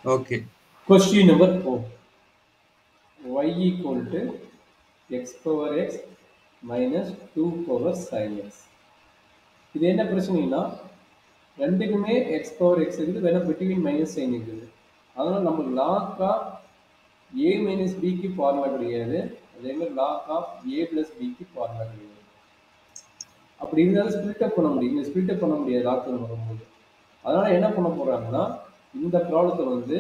Okay. Question number 4. Y equal to x power x minus 2 power sin x. இது என்ன பிரச்சனைனா ரெண்டுக்குமே X power X இருக்குது, வேணா பிட்வீன் மைனஸ் சைன் இருக்குது. அதனால் நம்ம லாக் ஆஃப் ஏ மைனஸ் பிக்கு ஃபார்முலா கிடையாது, அதே மாதிரி லாக் ஆஃப் ஏ பிளஸ் பிக்கு ஃபார்முலா கிடையாது. அப்படி இருந்தாலும் ஸ்பிளிட் அப் பண்ண முடியும், இங்கே ஸ்பிளிட் அப் பண்ண முடியாது லாக்குன்னு வரும்போது. அதனால் என்ன பண்ண போகிறாங்கன்னா இந்த ப்ராப்ளத்தை வந்து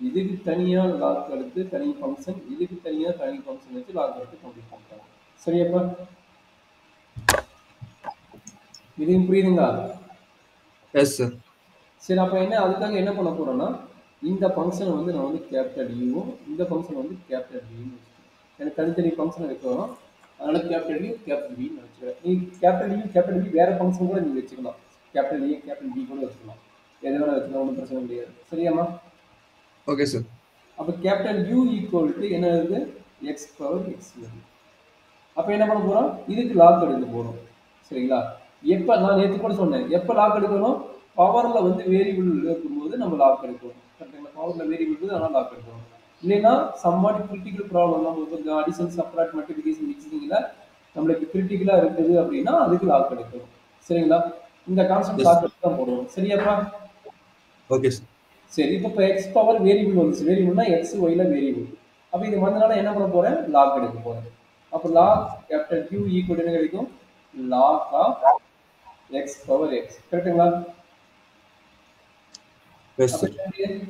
இதுக்கு தனியாக லாக் எடுத்து தனி ஃபங்க்ஷன், இதுக்கு தனியாக தனி ஃபங்க்ஷன் வச்சு லாக் எடுத்து கம்ப்ளீட் பண்ணுறாங்க. சரியாப்பா? இதுவும் புரியுதுங்களா? Yes, sir. சரி, அப்போ என்ன அதுக்காக என்ன பண்ண போகிறோன்னா இந்த ஃபங்க்ஷனை வந்து நான் வந்து கேபிட்டல் யூவும் இந்த ஃபங்க்ஷன் வந்து கேபிட்டல் பின்னு வச்சுக்கிறேன். எனக்கு தனித்தனி ஃபங்க்ஷனை வைக்கணும், அதனால் கேபிட்டல் யூ கேபிட்டல் பின்னு வச்சுக்கிறேன். நீ கேபிட்டல் யூ கேபிட்டல் பி வேறு ஃபங்க்ஷன் கூட நீங்கள் வச்சுக்கலாம், கேபிட்டல் ஏ கேபிட்டல் பி கூட வச்சுக்கலாம், எது வேணால் வச்சுக்கலாம், ஒன்றும் பிரச்சனை கிடையாது. சரியாம்மா? Okay, sir. அப்போ கேபிட்டல் யூ ஈக்குவல் டு என்ன இருக்குது? எக்ஸ் பவர் எக்ஸ் வருது. அப்போ என்ன பண்ண போகிறோம்? இதுக்கு லாக் எடுக்க போகிறோம். சரிங்களா? எப்போ நான் நேற்று கூட சொன்னேன், எப்போ லாக் எடுக்கணும்? பவரில் வந்து வேரியபிள் இருக்கும்போது நம்ம லாக் எடுக்கணும். கரெக்டுங்களா? பவரில் வேரியபிள் இருக்குது, அதனால் லாக் எடுக்கணும். இல்லைன்னா சம்வாட் கிரிட்டிக்கல் ப்ராப்ளம், நம்ம கொஞ்சம் அடிஷன் சப்ராக்ட் மல்டிபிகேஷன் மிக்சிங்கில் நம்மளுக்கு கிரிட்டிக்கலாக இருக்குது அப்படின்னா அதுக்கு லாக் எடுக்கணும். சரிங்களா? இந்த கான்செப்ட் Yes, லாக் sir. எடுத்து தான் போடுவோம். சரியாப்பா? Okay, sir. சரி, இப்போ எக்ஸ் பவர் வேரியபிள் வந்துச்சு. வேரியபிள்னா எக்ஸ் ஒய்ல வேரியபிள். அப்போ இது வந்தனால என்ன பண்ண போறேன்? லாக் எடுக்க போறேன். அப்போ லாக் கேபிட்டல் கியூ ஈக்குவல் என்ன கிடைக்கும்? Log of x power x. கரெக்டுங்களா? Yes, அப்போ sir.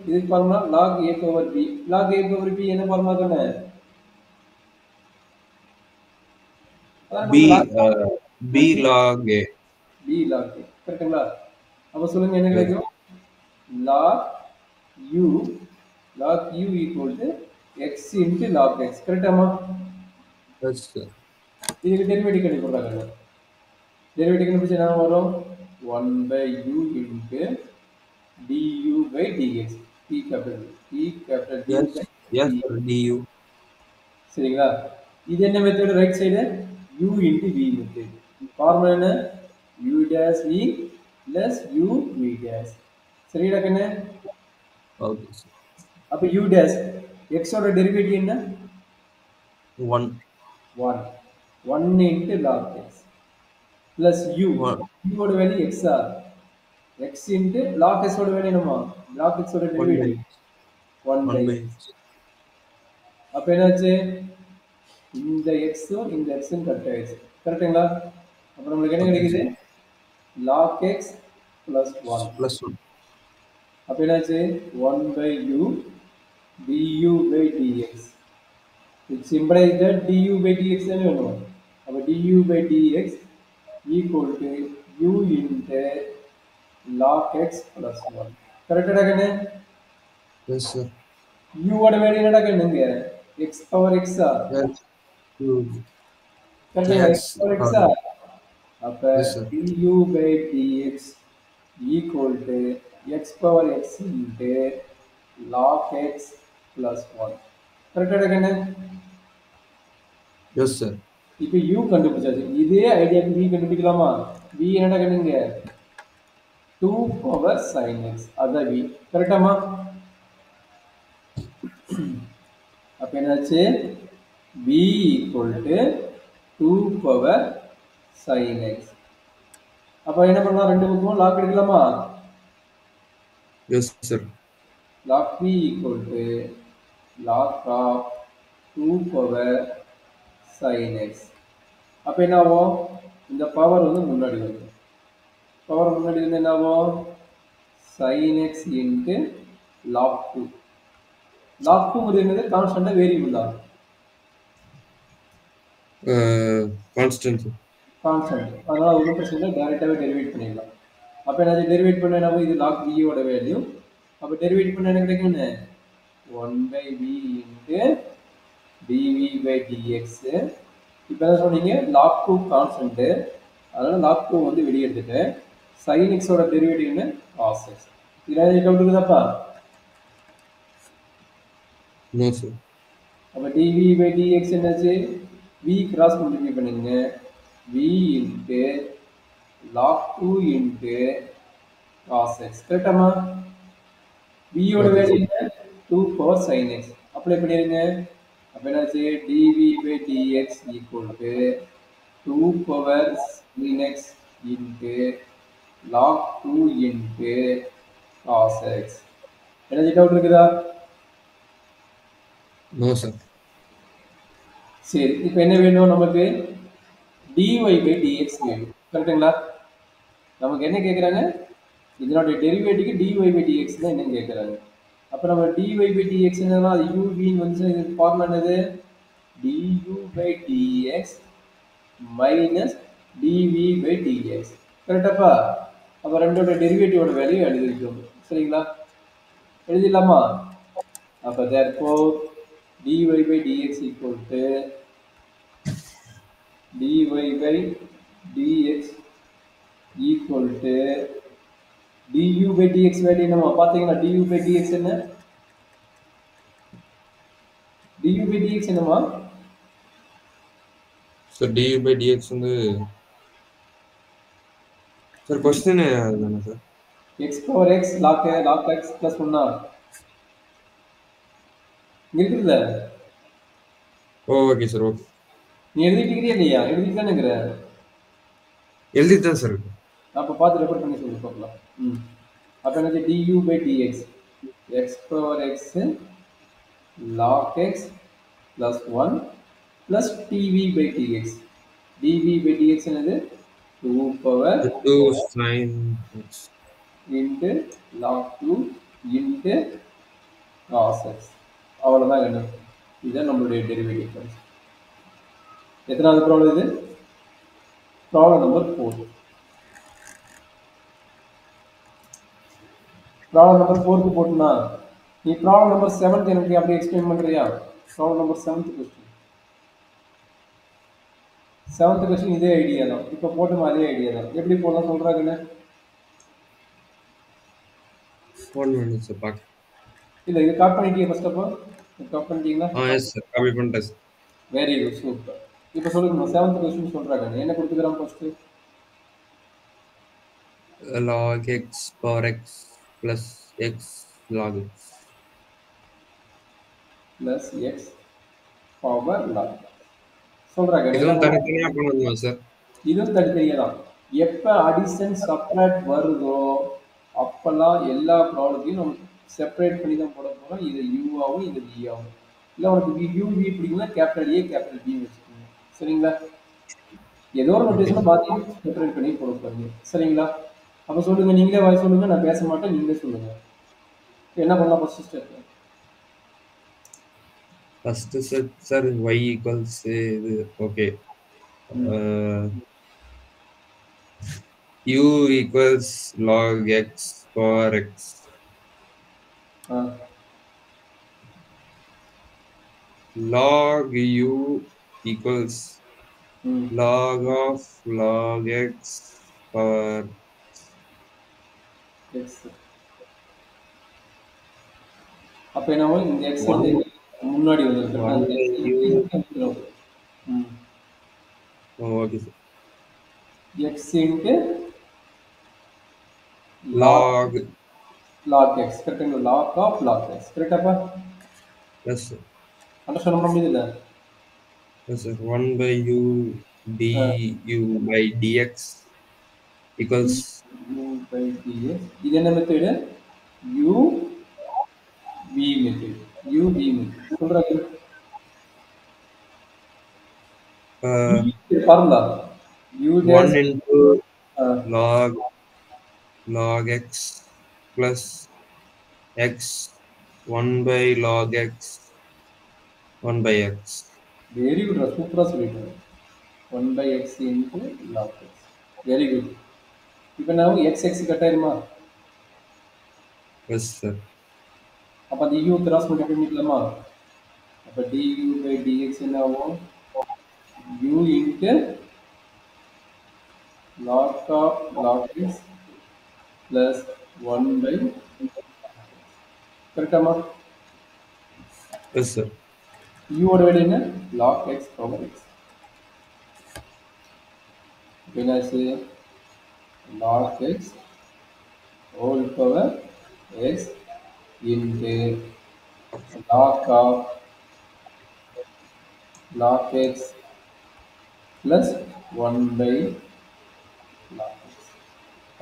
இதுக்கு formula log A power B. Log A power B என்ன ஃபார்முலா தானே? அதான் கொடுத்த B, log B log A. B log A. கரெக்டுங்களா? அப்போ சொல்லுங்க என்ன Yes, கிடைக்கும்? Log u log u equal to x into log x. கரெக்டாமா? yes, sir. இதுக்கு டெரிவேட்டிவ் கண்டுபிடிக்கிறாங்க. டெரிவேட்டிவ் கண்டுபிடிச்சா என்ன வரும்? 1 by u into du by dx. t capital d by Yes, yes, dx. sir. DU. சரிங்களா? இது என்ன method? Right side u into v method. Formula என்ன? u dash v plus u v dash. சரிடா கண்ணு? Okay, sir. அப்போ u dash x ஓட derivative என்ன? 1, 1. 1 into log x plus u. 1, u ஓட வேல்யூ x ஆ? x into log x ஓட value என்னமா? log x ஓட 1 by derivative 1 by 1 by x. அப்போ என்னாச்சு? இந்த எக்ஸும் இந்த எக்ஸும் கட் ஆயிடுச்சு. கரெக்டுங்களா? அப்போ நம்மளுக்கு என்ன okay, கிடைக்குது? sir. log x plus 1. Plus 1. அப்போ என்னாச்சு? 1 by u du by dx. Which implies that du by dx தானே வேணும். அப்போ du by dx equal to u into log x plus 1. கரெக்டா கண்ணு? Yes, sir. u ஓட வேல்யூ என்னடா கண்ணுங்க? x பவர் x ஆ? Yes, you. கரெக்டுங்களா? x Yes. பவர் x ஆ? அப்போ Yes, sir. du by dx equal to x power x into log x plus 1. கரெக்டா கண்ணு? Yes, sir. இப்போ u கண்டுபிடிச்சாச்சு. இதே ஐடியாக்கு v கண்டுபிடிக்கலாமா? v என்னடா கண்ணுங்க? 2 பவர் sin x. அதான் v. கரெக்டாமா? அப்போ என்னாச்சு? v equal to 2 power sin x. அப்போ என்ன பண்ணலாம்? ரெண்டு பக்கமும் லாக் எடுக்கலாமா? Yes, sir. log v equal to log of 2 power sin x. அப்போ என்ன ஆகும்? இந்த பவர் வந்து முன்னாடி வரும். பவர் முன்னாடி வந்து என்ன ஆகும்? sin x into log 2. log 2 என்னது? கான்ஸ்டன்டா வேரியபிள் தான். Constant. கான்ஸ்டன்ட். அதனால ஒன்றும் பிரச்சனை இல்லை, டைரெக்டாகவே டெரிவேட் பண்ணிடலாம். அப்போ என்ன டெரிவேட் பண்ண என்ன? இது log v ஓட வேல்யூ. அப்போ டெரிவேட் பண்ண என்ன கிடைக்கும்னு? 1 by v into dv by dx. இப்போ என்ன சொன்னீங்க? log 2 கான்ஸ்டன்ட், அதனால log 2 வந்து வெளியே எடுத்துட்டேன். sin x ஓட டெரிவேட்டிவ் என்ன? cos x. இதில் டவுட் இருக்குதாப்பா? No, sir. அப்போ dv by dx என்னாச்சு? v கிராஸ் மல்டிப்ளை பண்ணுங்க. v into log 2 into cos x. கரெக்டாமா? b யோட ஓகே வேல்யூ சார். என்ன 2 பவர் sin x அப்ளை பண்ணிருங்க அப்ப என்னாச்சு dv by dx equal to 2 power sin x into log 2 into cos x என்ன doubt இருக்குதா no sir. சரி இப்போ என்ன வேணும் நமக்கு dy by dx வேணும் கரெக்ட்டுங்களா நமக்கு என்ன கேட்குறாங்க இதனுடைய டெரிவேட்டிவ்க்கு dy by dx தான் என்னன்னு கேட்குறாங்க அப்போ நம்ம dy by dx என்னன்னா அது uv வந்து ஃபார்முலா என்னது du by dx minus dv by dx கரெக்டாப்பா அப்போ ரெண்டோட டெரிவேட்டிவோட வேல்யூ எழுதிருக்கோம் சரிங்களா எழுதிடலாமா அப்போ therefore dy by dx equal to dy by dx equal to du by dx value என்னமா பாத்தீங்கன்னா du by dx என்ன du by dx என்னமா சார் dy by dx வந்து sir question தானே sir? x power x log x plus 1 இருக்குல்ல okay sir. Okay. நீ எழுதிட்டீங்களா இல்லையா எழுதிட்டு தானேங்கிற எழுதிட்டு தான் சார் இருக்கு. அப்போ பார்த்து ரெஃபர் பண்ணி சொல்லி பார்க்கலாம் அப்போ என்னது du by dx x power x log x plus 1 plus dv by dx dv by dx என்னது 2 power 2 sin x. into log 2 into cos x அவ்வளோதான் வேணும் இதுதான் நம்மளுடைய டெரிவேட்டிவ் எத்தனாவது ப்ராப்ளம் இது ப்ராப்ளம் நம்பர் 4 ப்ராப்ளம் நம்பர் 4க்கு போட்டுனா நீ ப்ராப்ளம் நம்பர் 7 எனக்கு அப்படியே எக்ஸ்பிளைன் பண்ணுறியா problem number 7th question 7th question இதே ஐடியா தான் இப்போ போட்டுமா அதே ஐடியா தான் எப்படி போடலாம் சொல்கிறாங்கன்னு 1 minute சார் பாக்க. இல்லை இது காப்பி பண்ணிட்டீங்க ஃபர்ஸ்ட் ஆஃப் ஆல் காப்பி பண்ணிட்டீங்களா எஸ் சார். காப்பி பண்ணிட்டேன் சார். வெரி குட் சூப்பர் இப்போ சொல்லுங்க 7th கொஸ்டின் சொல்கிறாங்க என்ன கொடுத்துக்கிறான் first log x power x plus x log x. Plus x power log சொல்கிறாங்க இதுவும் தனித்தனியா பண்ணணுமா சார்? இதுவும் தனித்தனியாக தான் எப்போ அடிஷன் செப்பரேட் வருதோ அப்போல்லாம் எல்லா ப்ராடக்ட்டையும் நம்ம செப்பரேட் பண்ணி தான் போட போகிறோம் இது யூஆகும் இது வி ஆகும் இல்லை உனக்கு யூவி பிடிக்குன்னா கேபிட்டல் ஏ கேபிட்டல் பி வச்சுக்கோங்க சரிங்களா ஏதோ ஒரு நோட்டேஷனை பார்த்து செப்பரேட் பண்ணி போட போகிறீங்க சரிங்களா அப்போ சொல்லுங்கள் நீங்களே வாய் சொல்லுங்கள் நான் பேச மாட்டேன் நீங்களே சொல்லுங்கள் என்ன பண்ணலாம் first step first set sir y equals இது okay. u equals log x power x. log u equals log of log x power x அப்போ என்ன இந்த எக்ஸ் வந்து முன்னாடி வந்துருக்கு okay sir. X into log log x கரெக்டுங்களா log of log x கரெக்டாப்பா yes sir. Understand பண்ண முடியுதுல்ல yes sir. 1 by u du by dx equals u by dx இது என்ன method u v method u v method சொல்றாங்க formula u 1 into log x plus x 1 by log x 1 by x. Very good சூப்பரா சொல்லிட்டேன் 1 by x into log x very good இப்போ நான் x x cut ஆயிருமா yes sir. அப்போ அந்த u cross multiply பண்ணிக்கலாமா அப்போ du by dx என்ன ஆகும் u into log of log x plus 1 by கரெக்டாமா எஸ் சார். u ஓட வேல்யூ என்ன log x power x இப்போ என்னாச்சு log x whole power x into log of log x plus 1 by log x.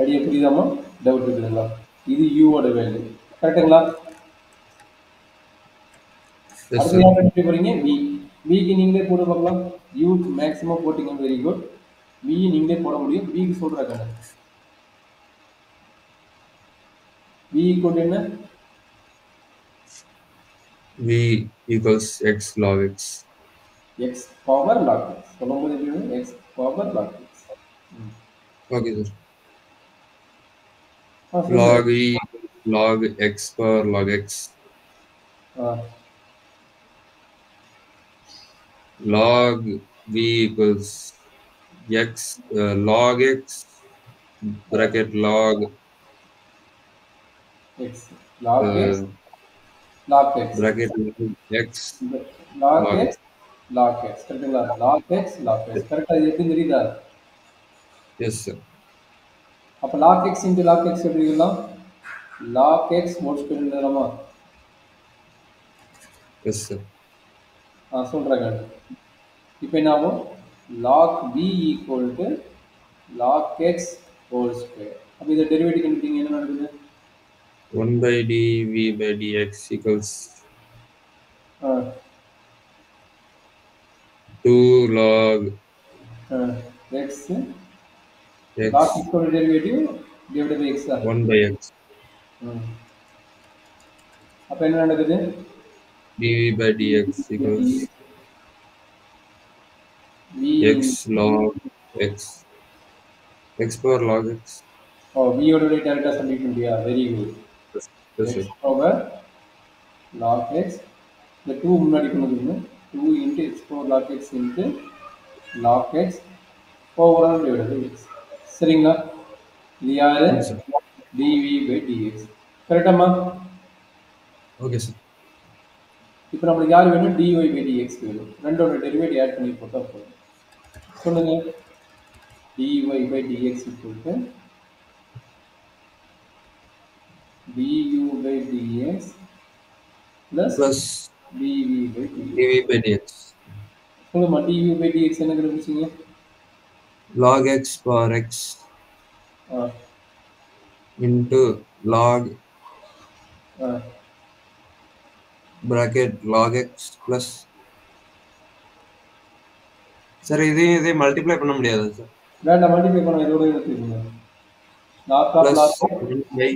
Idea புரியுதாமா? Doubt இருக்குதுங்களா? இது u ஓட value. கரெக்ட்டுங்களா? Yes, அடுத்து sir. யார் கண்டுபிடிக்க போறீங்க? v. v க்கு நீங்களே போட்டு பார்க்கலாம். u மேக்ஸிமம் போட்டீங்க வெரி குட். v நீங்களே போட முடியும். v க்கு சொல்றேன் கண்ணு. v ஈக்குவல் என்ன? V equals x log x. x power log x. சொல்லும்போது எப்படி வரும்? x power log x. Okay, sir. சொல்லுங்க. Log E equals log x power log x. Log V equals x log x bracket log x log x uh, log x bracket x log log x log x கரெக்ட்டுங்களா? log x log x x. கரெக்டா இது எப்படி தெரியுதா? Yes, sir. அப்ப log x into log x எப்படி எழுதலாம்? log x whole square எழுதலாமா? Yes, sir. சொல்றேங்க. இப்போ என்ன ஆகும்? log v equal to log x whole square. அப்ப இத டெரிவேட்டிவ் கண்டுபிடிங்க என்ன நடக்குது? 1 by dv by dx equals 2 log x x log x ஓட derivative divided by x. 1 by x அப்ப என்ன நடக்குது? dv by dx equals v x log x x power log x. v ஓட டைரக்டா சப்ஸ்டிட் பண்ணியா? Very good. Yes, yes, x sir. Power log x இந்த 2 முன்னாடி கொண்டு வந்துருங்க. 2 into x power log x into log x overall divided by x. சரிங்களா? இது யாரு? Yes, sir. dv by dx. கரெக்டாமா? Okay, sir. இப்போ நமக்கு யார் வேணும்? dy by dx வேணும். ரெண்டோட டெரிவேட்டிவ் ஆட் பண்ணி போட்டா போதும். சொல்லுங்க. dy by dx equal to du by dx plus dv by dx. dv by dx சொல்லுமா du by dx என்ன கண்டுபிடிச்சீங்க? log x power x into log bracket log x plus sir இதே multiply பண்ண முடியாது சார். வேண்டாம் multiply பண்ண இதோட எடுத்துக்கோங்க. log of plus log x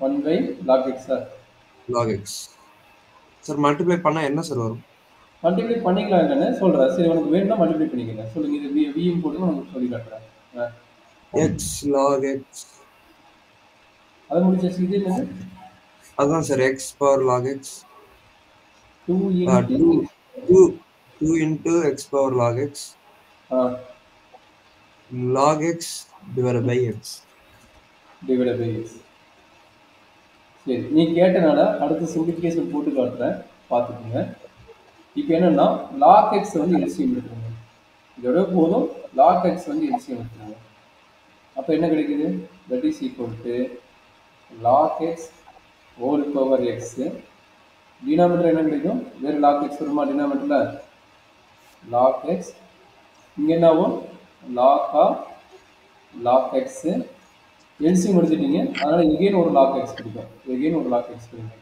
1 by log x sir. log x sir multiply பண்ணா என்ன சார் வரும்? மல்டிப்ளை பண்ணிக்கலாம் இல்லைன்னு சொல்கிறேன். சரி உனக்கு வேணும்னா மல்டிப்ளை பண்ணிக்கங்க. சொல்லுங்க. இது வியும் போட்டு உனக்கு சொல்லி காட்டுறேன். x log x அதை முடிச்சாச்சு. இது என்னது? அதான் sir x power log x 2 into x power log x log x divided by x. சரி நீ கேட்டனால அடுத்த சிம்பிளிஃபிகேஷன் போட்டு காட்டுறேன், பார்த்துக்கோங்க. இப்போ என்னன்னா log x வந்து எல்சிஎம் எடுத்துருங்க. இதோட போதும் log x வந்து எல்சிஎம் எடுத்துருங்க. அப்போ என்ன கிடைக்குது? That is equal to log x whole power x. Denominator என்ன கிடைக்கும்? வேறு log x வருமா டினாமினேட்டரில்? log x இங்கே என்ன ஆகும்? log x எல்சிஎம் எடுத்துட்டீங்க, அதனால எகெயின் ஒரு log x கிடைக்கும்.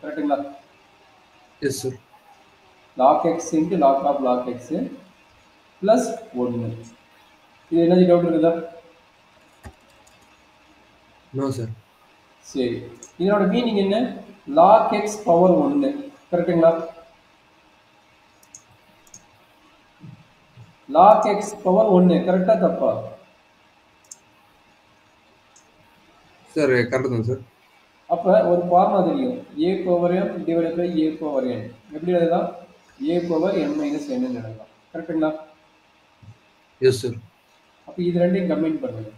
கரெக்டுங்களா? Yes sir. log x into log of log x plus 1. இது என்ன டவுட் இருக்குதா? No sir. சரி, இதனோட மீனிங் என்ன? log x power 1. கரெக்டுங்களா? log x பவர் 1 கரெக்டா தப்பா? சார் கரெக்ட் தான் சார். அப்ப ஒரு ஃபார்முலா தெரியும், a power m divided by a power n. எப்படி எழுதலாம்? a power m minus n ன்னு எழுதலாம். கரெக்ட்டுங்களா? Yes sir. அப்ப இது ரெண்டையும் கம்பைன் பண்ணுங்க.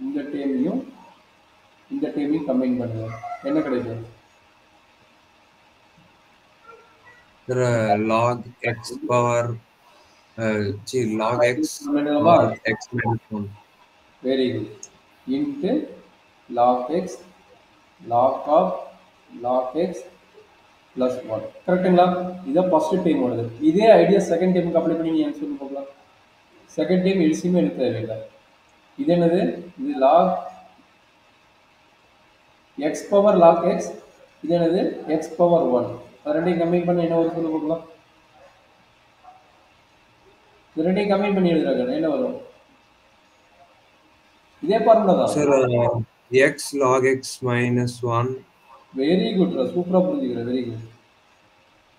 இந்த டேர்மையும் இந்த டேர்மையும் கம்பைன் பண்ணுங்க. என்ன கிடைக்கும்? Sir log x power log x log x minus 1. Very good. Into log x log of log x plus 1. கரெக்ட்டுங்களா? இதான் ஃபர்ஸ்ட் டைம் வருது. இதே ஐடியா செகண்ட் டைமுக்கு அப்ளை பண்ணி நீங்க ஆன்சர் பார்க்கலாம். செகண்ட் டைம் எல்சிஎம் எடுக்க தேவையில்லை. இது என்னது? இது log x power log x. இது என்னது? x power 1. அது ரெண்டையும் கம்பைன் பண்ண என்ன வரும் சொல்லுங்க பார்க்கலாம். இது ரெண்டையும் கம்பைன் பண்ணி எழுதுறாங்க என்ன வரும்? இதே ஃபார்முலா தான். Sir, x log x minus 1. Very good, சூப்பரா புரிஞ்சுக்கிறேன். Very good.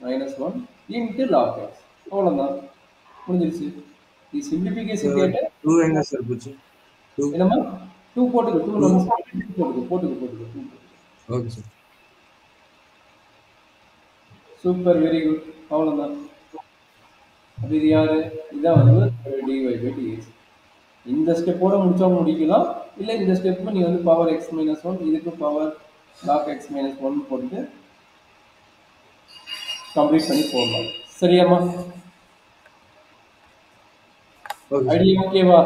-1 into log x. அவ்வளவுதான், புரிஞ்சிருச்சு. இது சிம்பிளிஃபிகேஷன் கேட்ட 2 எங்க சார் போச்சு? 2 என்னமா 2 போட்டுக்கோ. 2 நம்ம போட்டுக்கோ. Okay sir. Super, very good. அவ்வளவுதான். அப்ப இது யாரு? இதான் வந்து dy by dx. இந்த ஸ்டெப்போட முடிக்கலாம். இல்ல இந்த ஸ்டெப் நீ வந்து பவர் x minus 1 இதுக்கு பவர் log x minus 1 போட்டு கம்ப்ளீட் பண்ணி போடலாம். சரியாமா? ஓகே. ஐடியா ஓகேவா?